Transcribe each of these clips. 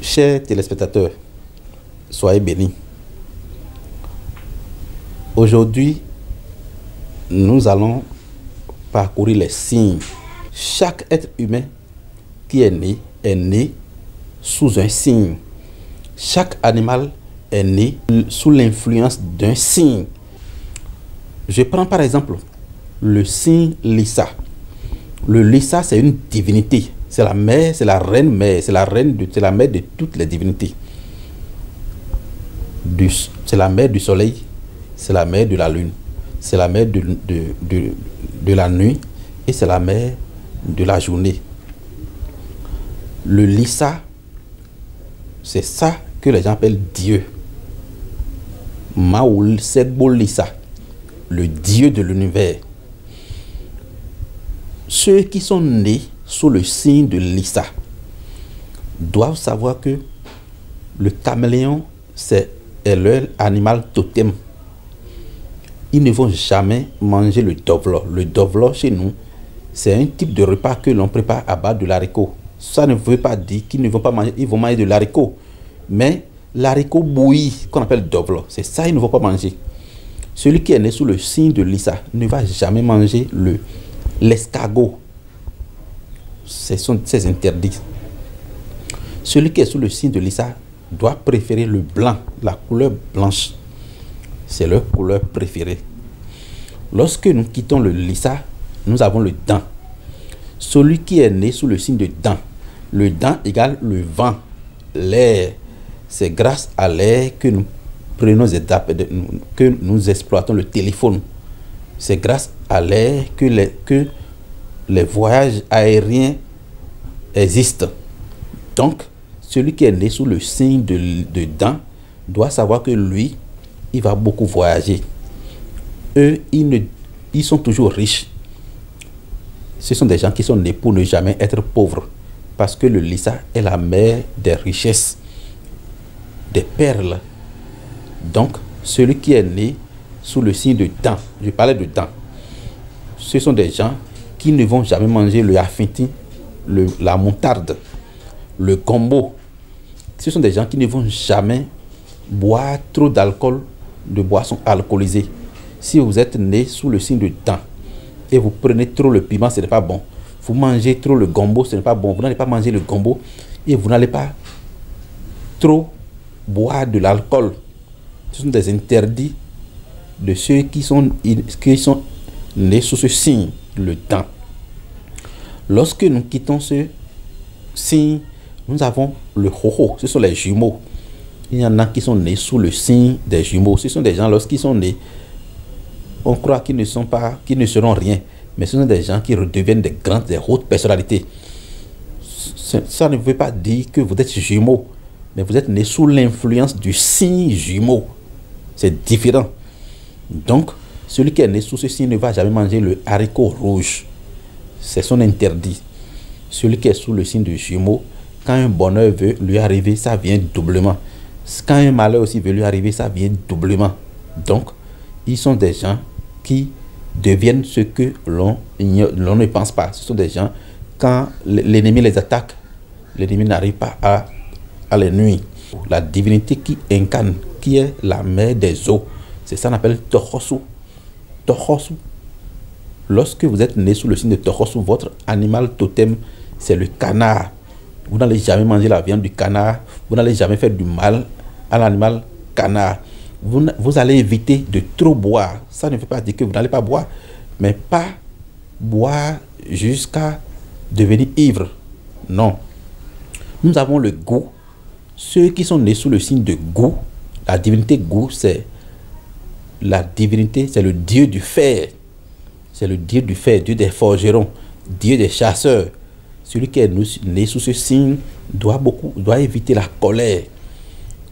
Chers téléspectateurs, soyez bénis. Aujourd'hui, nous allons parcourir les signes. Chaque être humain qui est né sous un signe. Chaque animal est né sous l'influence d'un signe. Je prends par exemple le signe Lisa. Le Lisa, c'est une divinité. C'est la mère, c'est la reine mère, c'est la mère de toutes les divinités. C'est la mère du soleil, c'est la mère de la lune, c'est la mère de la nuit et c'est la mère de la journée. Le Lisa, c'est ça que les gens appellent Dieu. Maoul Segbo Lisa, le Dieu de l'univers. Ceux qui sont nés sous le signe de Lisa doivent savoir que le caméléon est leur animal totem. Ils ne vont jamais manger le dovlo. Le dovlo chez nous, c'est un type de repas que l'on prépare à base de l'haricot. Ça ne veut pas dire qu'ils ne vont pas manger, ils vont manger de l'haricot. Mais l'haricot bouilli, qu'on appelle dovlo, c'est ça ils ne vont pas manger. Celui qui est né sous le signe de Lisa ne va jamais manger l'escargot. C'est interdit. Celui qui est sous le signe de Lisa doit préférer le blanc, la couleur blanche. C'est leur couleur préférée. Lorsque nous quittons le Lisa, nous avons le dent. Celui qui est né sous le signe de dent, le dent égale le vent, l'air. C'est grâce à l'air que nous prenons des étapes, que nous exploitons le téléphone. C'est grâce à l'air que les voyages aériens existent. Donc, celui qui est né sous le signe de dent doit savoir que lui, il va beaucoup voyager. Eux, ils sont toujours riches. Ce sont des gens qui sont nés pour ne jamais être pauvres. Parce que le Lisa est la mère des richesses, des perles. Donc, celui qui est né sous le signe de dent, je parlais de dent, ce sont des gens qui ne vont jamais manger le affinti, la moutarde, le gombo. Ce sont des gens qui ne vont jamais boire trop d'alcool, de boissons alcoolisées. Si vous êtes né sous le signe de dent et vous prenez trop le piment, ce n'est pas bon. Vous mangez trop le gombo, ce n'est pas bon. Vous n'allez pas manger le gombo et vous n'allez pas trop boire de l'alcool. Ce sont des interdits de ceux qui sont nés sous ce signe, le dent. Lorsque nous quittons ce signe, nous avons le hoho, ce sont les jumeaux. Il y en a qui sont nés sous le signe des jumeaux. Ce sont des gens, lorsqu'ils sont nés, on croit qu'ils ne seront rien. Mais ce sont des gens qui redeviennent des grandes, des hautes personnalités. Ça ne veut pas dire que vous êtes jumeaux, mais vous êtes nés sous l'influence du signe jumeau. C'est différent. Donc, celui qui est né sous ce signe ne va jamais manger le haricot rouge. C'est son interdit. Celui qui est sous le signe de jumeau, quand un bonheur veut lui arriver, ça vient doublement. Quand un malheur aussi veut lui arriver, ça vient doublement. Donc, ils sont des gens qui deviennent ce que l'on ne pense pas. Ce sont des gens, quand l'ennemi les attaque, l'ennemi n'arrive pas à les nuire. La divinité qui incarne, qui est la mère des eaux, c'est ça qu'on appelle Tohosu. Tohosu. Lorsque vous êtes né sous le signe de Tohosu, votre animal totem, c'est le canard. Vous n'allez jamais manger la viande du canard. Vous n'allez jamais faire du mal à l'animal canard. Vous allez éviter de trop boire. Ça ne veut pas dire que vous n'allez pas boire, mais pas boire jusqu'à devenir ivre. Non. Nous avons le goût. Ceux qui sont nés sous le signe de goût, la divinité goût, c'est la divinité, c'est le dieu du fer. C'est le dieu du fer, dieu des forgerons, dieu des chasseurs. Celui qui est né sous ce signe doit éviter la colère.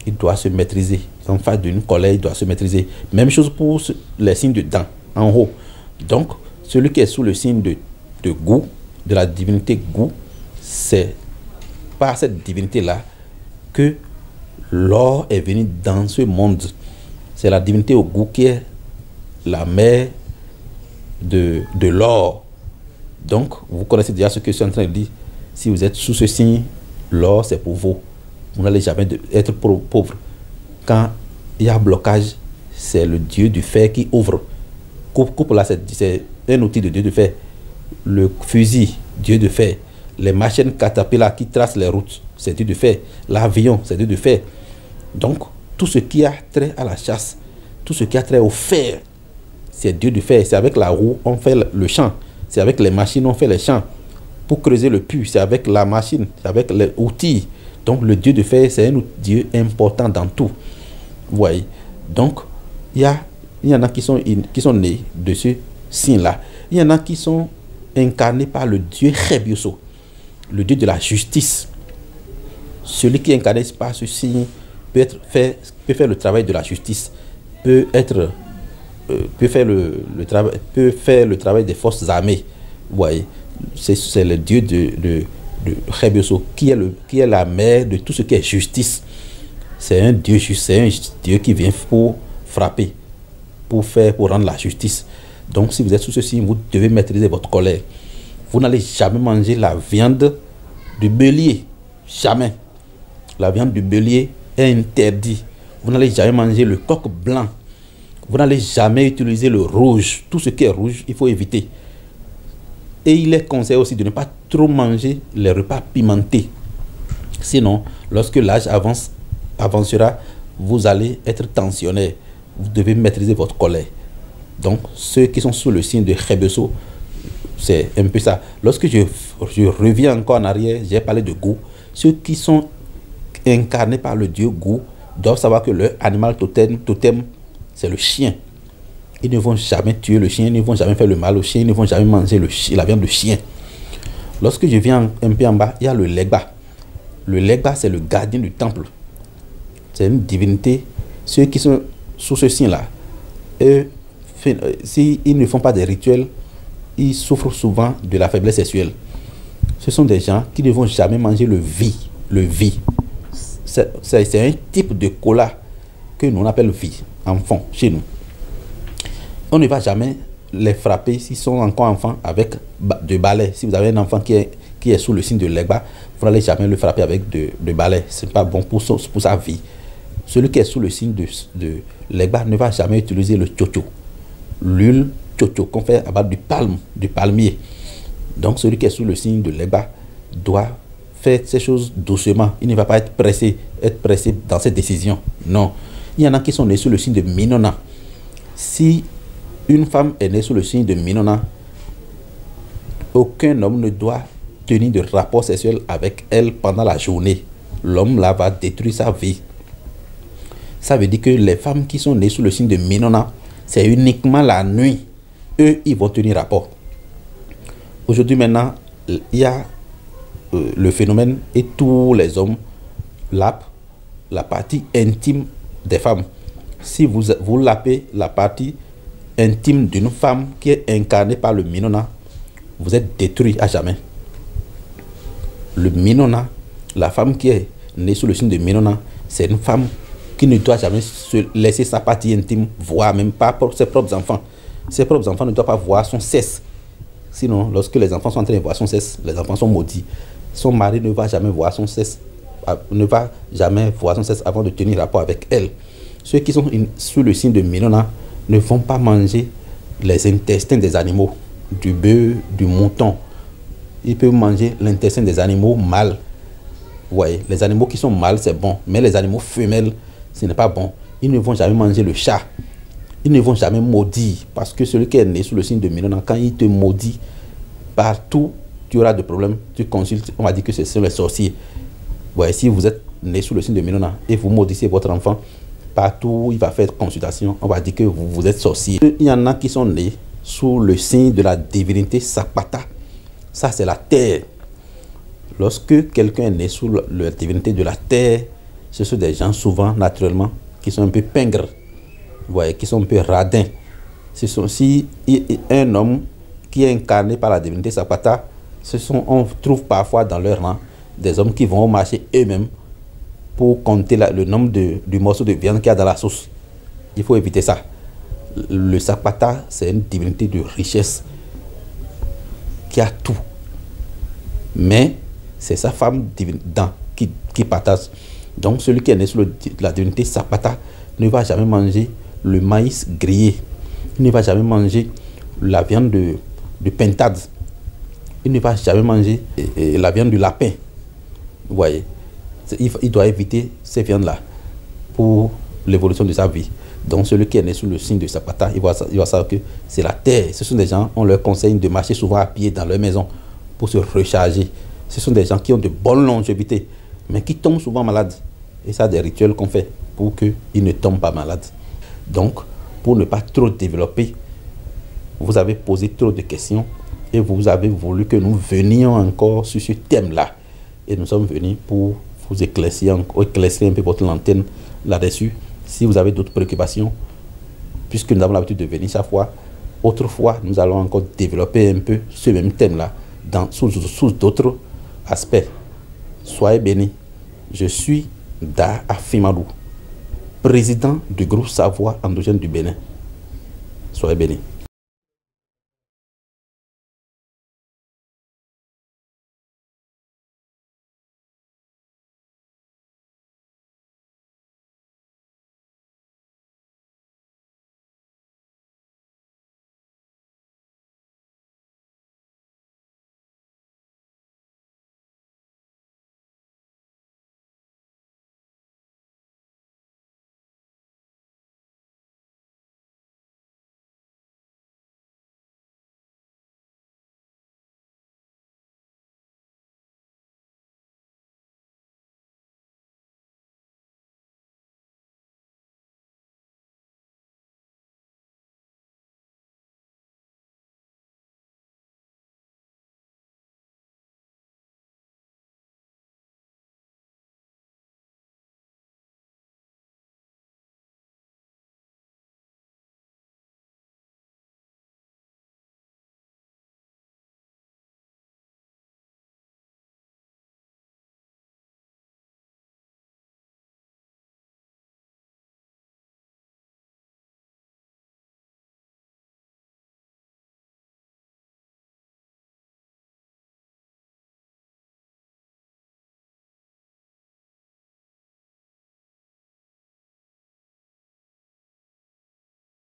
Il doit se maîtriser. En face d'une colère, il doit se maîtriser. Même chose pour les signes de dents, en haut. Donc, celui qui est sous le signe de goût, de la divinité goût, c'est par cette divinité-là que l'or est venu dans ce monde. C'est la divinité au goût qui est la mère de l'or. Donc, vous connaissez déjà ce que je suis en train de dire. Si vous êtes sous ce signe, l'or, c'est pour vous. vous n'allez jamais être pauvre. Quand il y a blocage, c'est le Dieu du fer qui ouvre. Coupe là, c'est un outil de Dieu de fer. Le fusil, Dieu de fer. Les machines Caterpillar qui tracent les routes, c'est Dieu de fer. L'avion, c'est Dieu de fer. Donc, tout ce qui a trait à la chasse, tout ce qui a trait au fer, c'est Dieu de fer. C'est avec la roue, on fait le champ. C'est avec les machines, on fait les champs. Pour creuser le puits, c'est avec la machine, c'est avec les outils. Donc, le Dieu de fer, c'est un Dieu important dans tout. Vous voyez. Donc, il y en a qui sont nés de ce signe-là. Il y en a qui sont incarnés par le Dieu Rebioso, le Dieu de la justice. Celui qui est incarné par ce signe peut faire le travail de la justice, peut faire le travail des forces armées. Vous voyez, c'est le Dieu de Rebioso qui est la mère de tout ce qui est justice. C'est un Dieu juste, c'est un Dieu qui vient pour frapper, pour rendre la justice. Donc, si vous êtes sous ce signe, vous devez maîtriser votre colère. Vous n'allez jamais manger la viande du bélier. Jamais. La viande du bélier est interdite. Vous n'allez jamais manger le coq blanc. Vous n'allez jamais utiliser le rouge. Tout ce qui est rouge, il faut éviter. Et il est conseillé aussi de ne pas trop manger les repas pimentés. Sinon, lorsque l'âge avancera, vous allez être tensionnaire. Vous devez maîtriser votre colère. Donc, ceux qui sont sous le signe de Rebioso, c'est un peu ça. Lorsque je reviens encore en arrière, j'ai parlé de goût. Ceux qui sont incarnés par le dieu goût doivent savoir que leur animal totem, c'est le chien. Ils ne vont jamais tuer le chien, ils ne vont jamais faire le mal au chien, ils ne vont jamais manger la viande de chien. Lorsque je viens un peu en bas, il y a le Legba. Le Legba, c'est le gardien du temple. C'est une divinité. Ceux qui sont sous ce signe-là, s'ils ne font pas des rituels, ils souffrent souvent de la faiblesse sexuelle. Ce sont des gens qui ne vont jamais manger le vie. Le vie. C'est un type de cola que nous on appelle vie, enfant, chez nous. On ne va jamais les frapper s'ils sont encore enfants avec de balai. Si vous avez un enfant qui est sous le signe de Legba, vous n'allez jamais le frapper avec de balai. Ce n'est pas bon pour sa vie. Celui qui est sous le signe de Legba ne va jamais utiliser le tchocho. L'huile tchocho qu'on fait à base du palmier. Donc celui qui est sous le signe de Legba doit faire ces choses doucement. Il ne va pas être pressé dans ses décisions. Non. Il y en a qui sont nés sous le signe de Minona. Si une femme est née sous le signe de Minona, aucun homme ne doit tenir de rapport sexuel avec elle pendant la journée. L'homme là va détruire sa vie. Ça veut dire que les femmes qui sont nées sous le signe de Minona, c'est uniquement la nuit. Eux, ils vont tenir rapport. Aujourd'hui, maintenant, il y a le phénomène et tous les hommes lapent la partie intime des femmes. Si vous lapez la partie intime d'une femme qui est incarnée par le Minona, vous êtes détruit à jamais. Le Minona, la femme qui est née sous le signe de Minona, c'est une femme qui ne doit jamais se laisser sa partie intime voir, même pas pour ses propres enfants. Ses propres enfants ne doivent pas voir son sexe. Sinon, lorsque les enfants sont en train de voir son sexe, les enfants sont maudits. Son mari ne va jamais voir son sexe, avant de tenir rapport avec elle. Ceux qui sont sous le signe de Minona ne vont pas manger les intestins des animaux, du bœuf, du mouton. Ils peuvent manger l'intestin des animaux mâles. Ouais, les animaux qui sont mâles, c'est bon. Mais les animaux femelles, ce n'est pas bon. Ils ne vont jamais manger le chat. Ils ne vont jamais maudire. Parce que celui qui est né sous le signe de Minona, quand il te maudit, partout, tu auras des problèmes. Tu consultes, on va dire que c'est les sorciers. Ouais, si vous êtes né sous le signe de Minona et vous maudissez votre enfant, partout il va faire consultation, on va dire que vous êtes sorcier. Il y en a qui sont nés sous le signe de la divinité Sapata. Ça, c'est la terre. Lorsque quelqu'un est né sous la divinité de la terre, ce sont des gens souvent, naturellement, qui sont un peu pingres, ouais, qui sont un peu radins. Si un homme qui est incarné par la divinité Sapata, on trouve parfois dans leur rang des hommes qui vont au marché eux-mêmes pour compter le nombre du morceau de viande qu'il y a dans la sauce. Il faut éviter ça. Le Sapata, c'est une divinité de richesse qui a tout. Mais c'est sa femme qui partage. Donc celui qui est né sous la divinité Sapata ne va jamais manger le maïs grillé. Il ne va jamais manger la viande de pintade. Il ne va jamais manger la viande du lapin. Vous voyez, il doit éviter ces viandes-là pour l'évolution de sa vie. Donc celui qui est né sous le signe de Sapata, il va savoir que c'est la terre. Ce sont des gens, on leur conseille de marcher souvent à pied dans leur maison pour se recharger. Ce sont des gens qui ont de bonnes longévités, mais qui tombent souvent malades. Et ça, des rituels qu'on fait pour qu'ils ne tombent pas malades. Donc, pour ne pas trop développer, vous avez posé trop de questions et vous avez voulu que nous venions encore sur ce thème-là. Et nous sommes venus pour vous éclaircir un peu votre lanterne là-dessus. Si vous avez d'autres préoccupations, puisque nous avons l'habitude de venir chaque fois, autrefois, nous allons encore développer un peu ce même thème-là sous d'autres aspects. Soyez bénis. Je suis Da Afimadou, président du groupe Savoie endogène du Bénin. Soyez bénis.